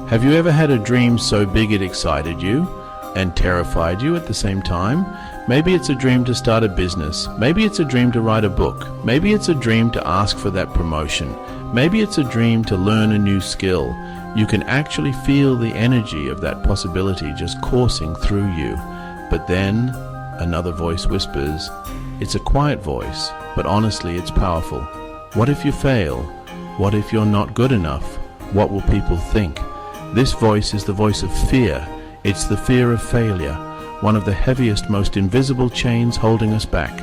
Have you ever had a dream so big it excited you and terrified you at the same time? Maybe it's a dream to start a business. Maybe it's a dream to write a book. Maybe it's a dream to ask for that promotion. Maybe it's a dream to learn a new skill. You can actually feel the energy of that possibility just coursing through you. But then another voice whispers. It's a quiet voice, but honestly it's powerful. What if you fail? What if you're not good enough? What will people think? This voice is the voice of fear. It's the fear of failure, one of the heaviest, most invisible chains holding us back.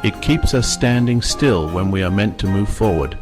It keeps us standing still when we are meant to move forward.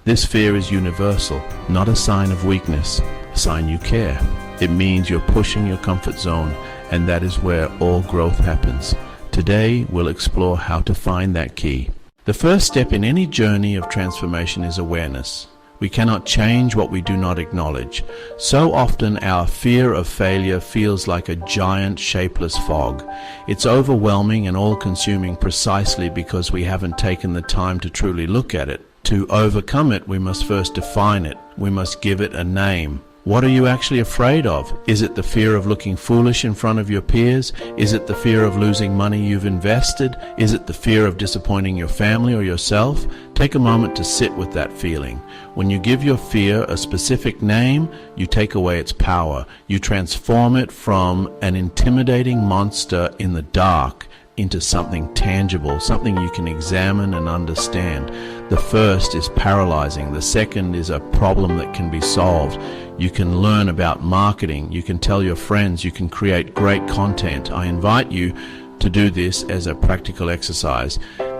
This fear is universal, not a sign of weakness, a sign you care. It means you're pushing your comfort zone, and that is where all growth happens. Today, we'll explore how to find that key. The first step in any journey of transformation is awareness. We cannot change what we do not acknowledge. So often our fear of failure feels like a giant shapeless fog. It's overwhelming and all-consuming precisely because we haven't taken the time to truly look at it. To overcome it, we must first define it. We must give it a name. What are you actually afraid of? Is it the fear of looking foolish in front of your peers? Is it the fear of losing money you've invested? Is it the fear of disappointing your family or yourself? Take a moment to sit with that feeling. When you give your fear a specific name, you take away its power. You transform it from an intimidating monster in the dark into something tangible, something you can examine and understand. The first is paralyzing. The second is a problem that can be solved. You can learn about marketing. You can tell your friends. You can create great content. I invite you to do this as a practical exercise.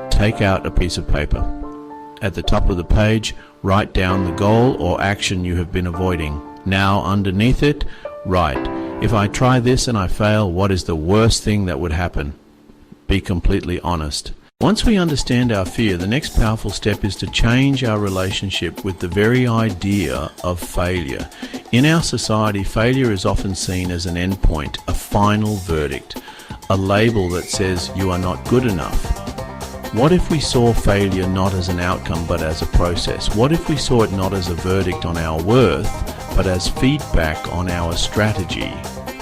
Take out a piece of paper. At the top of the page, write down the goal or action you have been avoiding. Now, underneath it, write, if I try this and I fail, what is the worst thing that would happen? Be completely honest. Once we understand our fear, the next powerful step is to change our relationship with the very idea of failure. In our society, failure is often seen as an endpoint, a final verdict, a label that says you are not good enough. What if we saw failure not as an outcome but as a process? What if we saw it not as a verdict on our worth but as feedback on our strategy?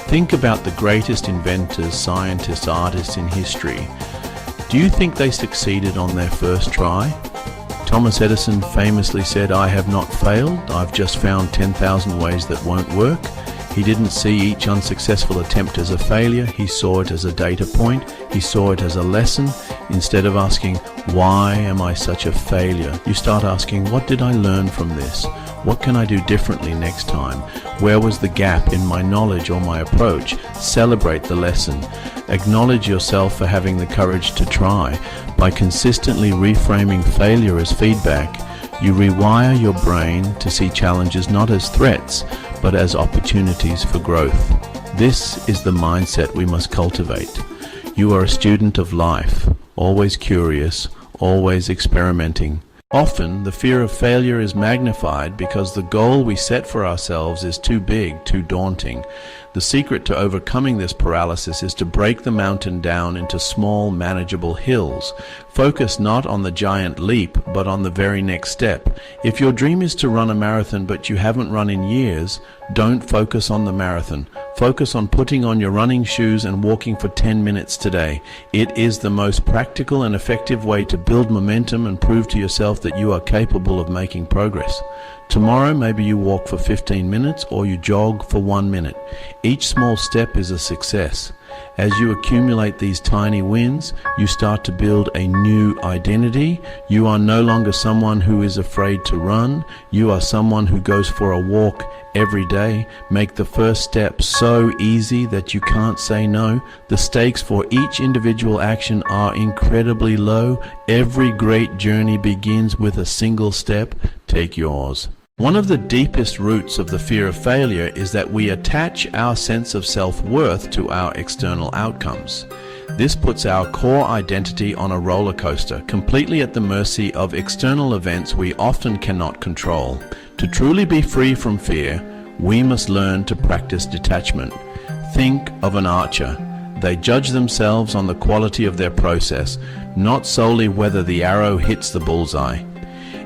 Think about the greatest inventors, scientists, artists in history. Do you think they succeeded on their first try? Thomas Edison famously said, "I have not failed, I've just found 10,000 ways that won't work." He didn't see each unsuccessful attempt as a failure, he saw it as a data point, he saw it as a lesson. Instead of asking, "Why am I such a failure?" you start asking, "What did I learn from this? What can I do differently next time? Where was the gap in my knowledge or my approach?" Celebrate the lesson. Acknowledge yourself for having the courage to try. By consistently reframing failure as feedback, you rewire your brain to see challenges not as threats, but as opportunities for growth. This is the mindset we must cultivate. You are a student of life, always curious, always experimenting. Often, the fear of failure is magnified because the goal we set for ourselves is too big, too daunting. The secret to overcoming this paralysis is to break the mountain down into small, manageable hills. Focus not on the giant leap, but on the very next step. If your dream is to run a marathon but you haven't run in years, don't focus on the marathon. Focus on putting on your running shoes and walking for 10 minutes today. It is the most practical and effective way to build momentum and prove to yourself that you are capable of making progress. Tomorrow, maybe you walk for 15 minutes or you jog for 1 minute. Each small step is a success. As you accumulate these tiny wins, you start to build a new identity. You are no longer someone who is afraid to run. You are someone who goes for a walk every day. Make the first step so easy that you can't say no. The stakes for each individual action are incredibly low. Every great journey begins with a single step. Take yours. One of the deepest roots of the fear of failure is that we attach our sense of self-worth to our external outcomes. This puts our core identity on a roller coaster, completely at the mercy of external events we often cannot control. To truly be free from fear, we must learn to practice detachment. Think of an archer. They judge themselves on the quality of their process, not solely whether the arrow hits the bullseye.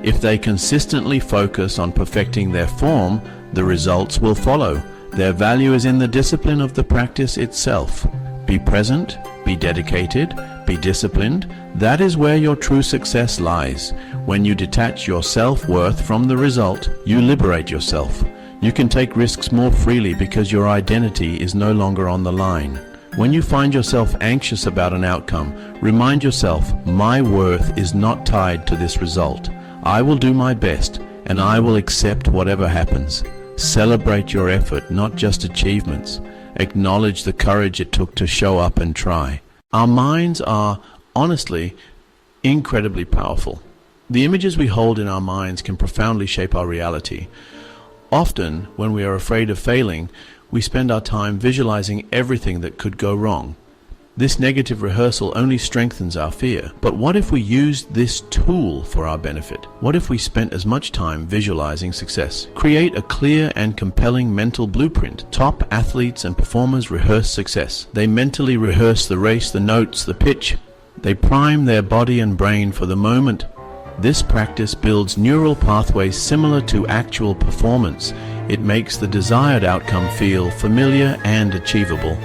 If they consistently focus on perfecting their form, the results will follow. Their value is in the discipline of the practice itself. Be present, be dedicated, be disciplined. That is where your true success lies. When you detach your self-worth from the result, you liberate yourself. You can take risks more freely because your identity is no longer on the line. When you find yourself anxious about an outcome, remind yourself, my worth is not tied to this result. I will do my best, and I will accept whatever happens. Celebrate your effort, not just achievements. Acknowledge the courage it took to show up and try. Our minds are, honestly, incredibly powerful. The images we hold in our minds can profoundly shape our reality. Often, when we are afraid of failing, we spend our time visualizing everything that could go wrong. This negative rehearsal only strengthens our fear. But what if we used this tool for our benefit? What if we spent as much time visualizing success? Create a clear and compelling mental blueprint. Top athletes and performers rehearse success. They mentally rehearse the race, the notes, the pitch. They prime their body and brain for the moment. This practice builds neural pathways similar to actual performance. It makes the desired outcome feel familiar and achievable.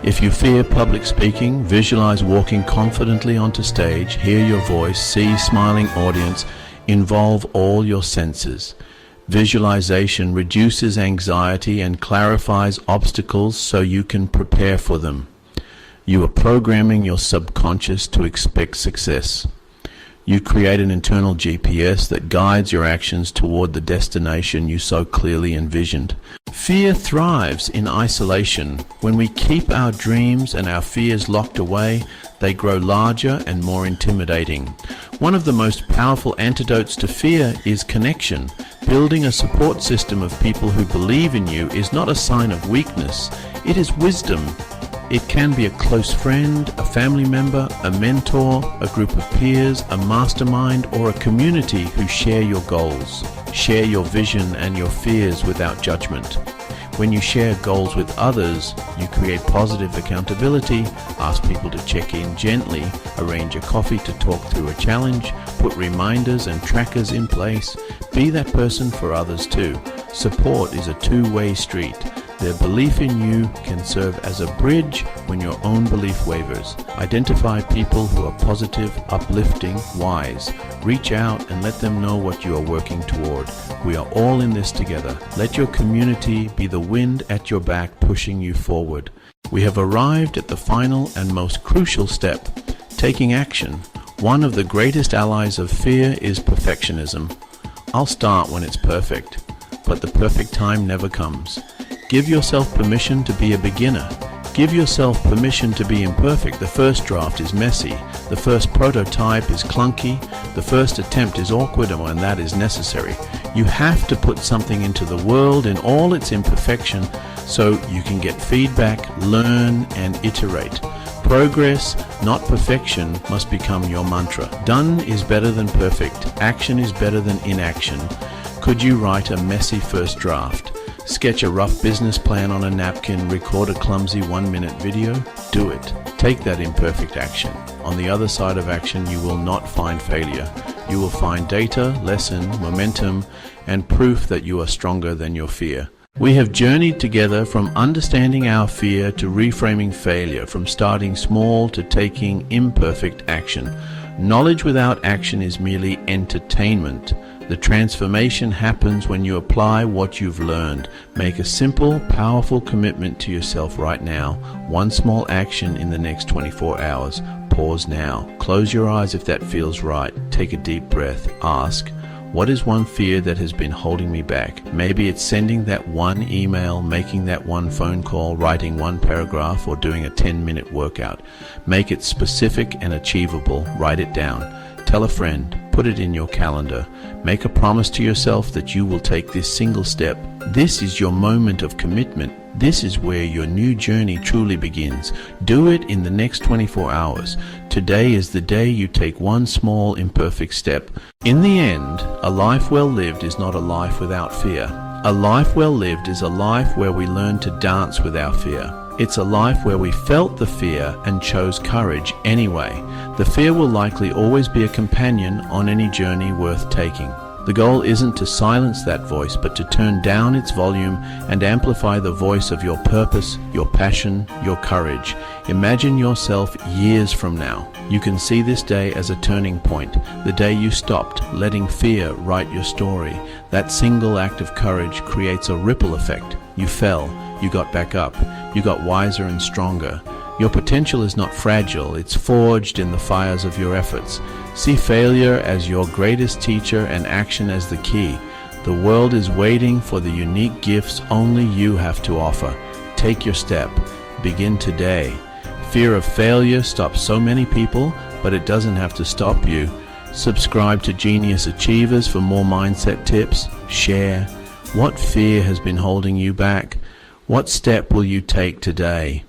If you fear public speaking, visualize walking confidently onto stage, hear your voice, see smiling audience, involve all your senses. Visualization reduces anxiety and clarifies obstacles so you can prepare for them. You are programming your subconscious to expect success. You create an internal GPS that guides your actions toward the destination you so clearly envisioned. Fear thrives in isolation. When we keep our dreams and our fears locked away, they grow larger and more intimidating. One of the most powerful antidotes to fear is connection. Building a support system of people who believe in you is not a sign of weakness, it is wisdom. It can be a close friend, a family member, a mentor, a group of peers, a mastermind, or a community who share your goals. Share your vision and your fears without judgment. When you share goals with others, you create positive accountability, ask people to check in gently, arrange a coffee to talk through a challenge, put reminders and trackers in place. Be that person for others too. Support is a two-way street. Their belief in you can serve as a bridge when your own belief wavers. Identify people who are positive, uplifting, wise. Reach out and let them know what you are working toward. We are all in this together. Let your community be the wind at your back pushing you forward. We have arrived at the final and most crucial step, taking action. One of the greatest allies of fear is perfectionism. I'll start when it's perfect, but the perfect time never comes. Give yourself permission to be a beginner. Give yourself permission to be imperfect. The first draft is messy. The first prototype is clunky. The first attempt is awkward, and when that is necessary. You have to put something into the world in all its imperfection so you can get feedback, learn, and iterate. Progress, not perfection, must become your mantra. Done is better than perfect. Action is better than inaction. Could you write a messy first draft? Sketch a rough business plan on a napkin, record a clumsy 1-minute video? Do it. Take that imperfect action. On the other side of action, you will not find failure. You will find data, lesson, momentum, and proof that you are stronger than your fear. We have journeyed together from understanding our fear to reframing failure, from starting small to taking imperfect action. Knowledge without action is merely entertainment. The transformation happens when you apply what you've learned. Make a simple, powerful commitment to yourself right now. One small action in the next 24 hours. Pause now. Close your eyes if that feels right. Take a deep breath. Ask, what is one fear that has been holding me back? Maybe it's sending that one email, making that one phone call, writing one paragraph, or doing a 10-minute workout. Make it specific and achievable. Write it down. Tell a friend. Put it in your calendar. Make a promise to yourself that you will take this single step. This is your moment of commitment. This is where your new journey truly begins. Do it in the next 24 hours. Today is the day you take one small, imperfect step. In the end, a life well lived is not a life without fear. A life well lived is a life where we learn to dance with our fear. It's a life where we felt the fear and chose courage anyway. The fear will likely always be a companion on any journey worth taking. The goal isn't to silence that voice, but to turn down its volume and amplify the voice of your purpose, your passion, your courage. Imagine yourself years from now. You can see this day as a turning point, the day you stopped letting fear write your story. That single act of courage creates a ripple effect. You fell, you got back up, you got wiser and stronger. Your potential is not fragile, it's forged in the fires of your efforts. See failure as your greatest teacher and action as the key. The world is waiting for the unique gifts only you have to offer. Take your step. Begin today. Fear of failure stops so many people, but it doesn't have to stop you. Subscribe to Genius Achievers for more mindset tips. Share. What fear has been holding you back? What step will you take today?